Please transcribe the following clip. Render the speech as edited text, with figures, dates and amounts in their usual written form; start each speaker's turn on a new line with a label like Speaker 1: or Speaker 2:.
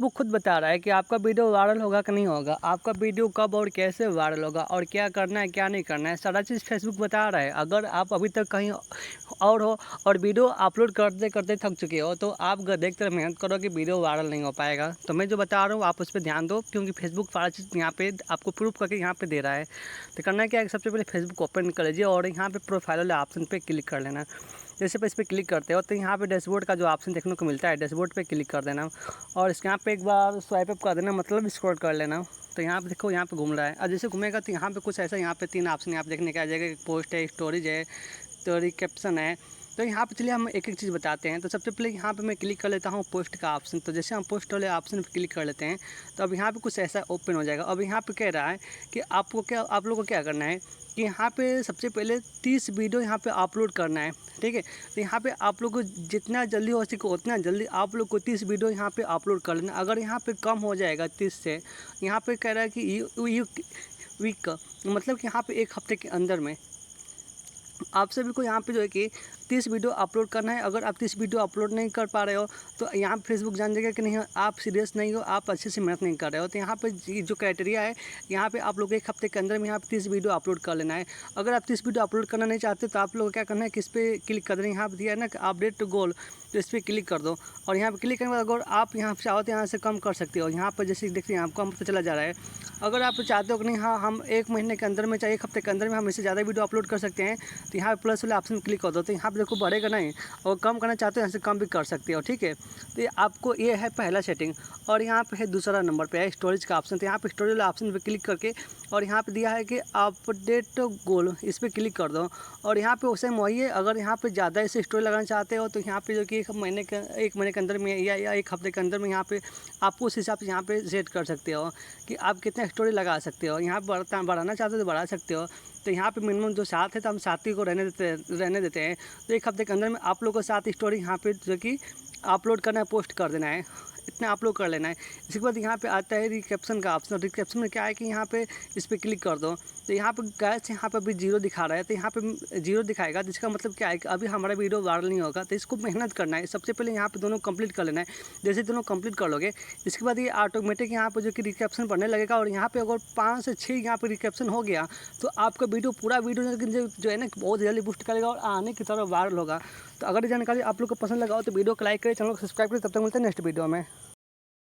Speaker 1: Facebook खुद बता रहा है कि आपका वीडियो वायरल होगा कि नहीं होगा, आपका वीडियो कब और कैसे वायरल होगा और क्या करना है क्या नहीं करना है, सारा चीज़ फेसबुक बता रहा है। अगर आप अभी तक कहीं और हो और वीडियो अपलोड करते करते थक चुके हो तो आप देखते रहो, मेहनत करो कि वीडियो वायरल नहीं हो पाएगा। तो मैं जो बता रहा हूँ आप उस पर ध्यान दो, क्योंकि फेसबुक सारा चीज़ यहाँ पे आपको प्रूफ करके यहाँ पे दे रहा है। तो करना क्या है, सबसे पहले फेसबुक ओपन कर लीजिए और यहाँ पे प्रोफाइल वाले ऑप्शन पे क्लिक कर लेना। जैसे इस पर क्लिक करते हो तो यहाँ पे डैशबोर्ड का जो ऑप्शन देखने को मिलता है, डैशबोर्ड पे क्लिक कर देना और इसके यहाँ पे एक बार स्वाइप अप कर देना, मतलब स्क्रॉल कर लेना। तो यहाँ पे देखो, यहाँ पे घूम रहा है और जैसे घूमेगा तो यहाँ पे कुछ ऐसा, यहाँ पे 3 ऑप्शन यहाँ पे देखने का आ जाएगा। एक पोस्ट है, स्टोरेज है, स्टोरी कैप्शन है। तो यहाँ पे चलिए हम एक एक चीज़ बताते हैं। तो सबसे पहले यहाँ पे मैं क्लिक कर लेता हूँ पोस्ट का ऑप्शन। तो जैसे हम पोस्ट वाले ऑप्शन पे क्लिक कर लेते हैं तो अब यहाँ पे कुछ ऐसा ओपन हो जाएगा। अब यहाँ पे कह रहा है कि आप लोगों को क्या करना है कि यहाँ पे सबसे पहले 30 वीडियो यहाँ पे अपलोड करना है, ठीक है। तो यहाँ पे आप लोग को जितना जल्दी हो सके उतना जल्दी आप लोग को 30 वीडियो यहाँ पे अपलोड कर लेना। अगर यहाँ पे कम हो जाएगा 30 से, यहाँ पे कह रहा है कि वीक मतलब कि यहाँ पे 1 हफ्ते के अंदर में आप सभी को यहाँ पे जो है कि 30 वीडियो अपलोड करना है। अगर आप 30 वीडियो अपलोड नहीं कर पा रहे हो तो यहाँ फेसबुक जान जाएगा कि नहीं, आप सीरियस नहीं हो, आप अच्छे से मेहनत नहीं कर रहे हो। तो यहाँ पे जो क्राइटेरिया है, यहाँ पे आप लोग 1 हफ्ते के अंदर में यहाँ पे 30 वीडियो अपलोड कर लेना है। अगर आप 30 वीडियो अपलोड करना नहीं चाहते तो आप लोग क्या करना है कि इस पर क्लिक कर देना। यहाँ पर दिया है ना कि अपडेट टू गोल, तो इस पर क्लिक कर दो और यहाँ पर क्लिक करने के बाद अगर आप यहाँ से चाहो तो यहाँ से कम कर सकते हो। यहाँ पर जैसे देखते हैं आपको कम तो चला जा रहा है। अगर आप चाहते हो कि नहीं, हाँ हम 1 महीने के अंदर में चाहे 1 हफ्ते के अंदर में हम इससे ज़्यादा वीडियो अपलोड कर सकते हैं, तो यहाँ प्लस वाले ऑप्शन क्लिक कर दो। तो यहाँ पे देखो बढ़ेगा नहीं, और कम करना चाहते हो यहाँ से कम भी कर सकते हो, ठीक है। तो आपको ये है पहला सेटिंग। और यहाँ पे है दूसरा नंबर पे है स्टोरेज का ऑप्शन। तो यहाँ पे स्टोरेज वाला ऑप्शन पे क्लिक करके और यहाँ पे दिया है कि अपडेट गोल, इस पर क्लिक कर दो और यहाँ पे उसे वही है। अगर यहाँ पे ज़्यादा ऐसे स्टोरेज लगाना चाहते हो तो यहाँ पे जो कि 1 महीने के अंदर में या 1 हफ्ते के अंदर में यहाँ पे आपको उस हिसाब से यहाँ पे सेट कर सकते हो कि आप कितना स्टोरेज लगा सकते हो। यहाँ बढ़ाना चाहते हो तो बढ़ा सकते हो। तो यहाँ पे मिनिमम जो 7 है तो हम 7 ही को रहने देते हैं। तो 1 हफ्ते के अंदर में आप लोग को 7 स्टोरी यहाँ पे जो कि अपलोड करना है, पोस्ट कर देना है, इतना अपलोड कर लेना है। इसके बाद यहाँ पे आता है रिकैप्शन का ऑप्शन। रिकैप्शन में क्या है कि यहाँ पे इस पर क्लिक कर दो तो यहाँ पे गैस यहाँ पे अभी 0 दिखा रहा है। तो यहाँ पे 0 दिखाएगा, तो इसका मतलब क्या है कि अभी हमारा वीडियो वायरल नहीं होगा। तो इसको मेहनत करना है, सबसे पहले यहाँ पे दोनों कंप्लीट कर लेना है। जैसे दोनों कंप्लीट कर लोगे इसके बाद ये ऑटोमेटिक यहाँ पे जो कि रिकैप्शन बढ़ने लगेगा और यहाँ पे अगर 5 से 6 यहाँ पे रिकैप्शन हो गया तो आपका वीडियो पूरा वीडियो जो है ना बहुत जल्दी बूस्ट करेगा और आने की तरफ वायरल होगा। तो अगर ये जानकारी आप लोग को पसंद लगा हो तो वीडियो को लाइक करें, चैनल को सब्सक्राइब करें। तब तक मिलते हैं नेक्स्ट वीडियो में।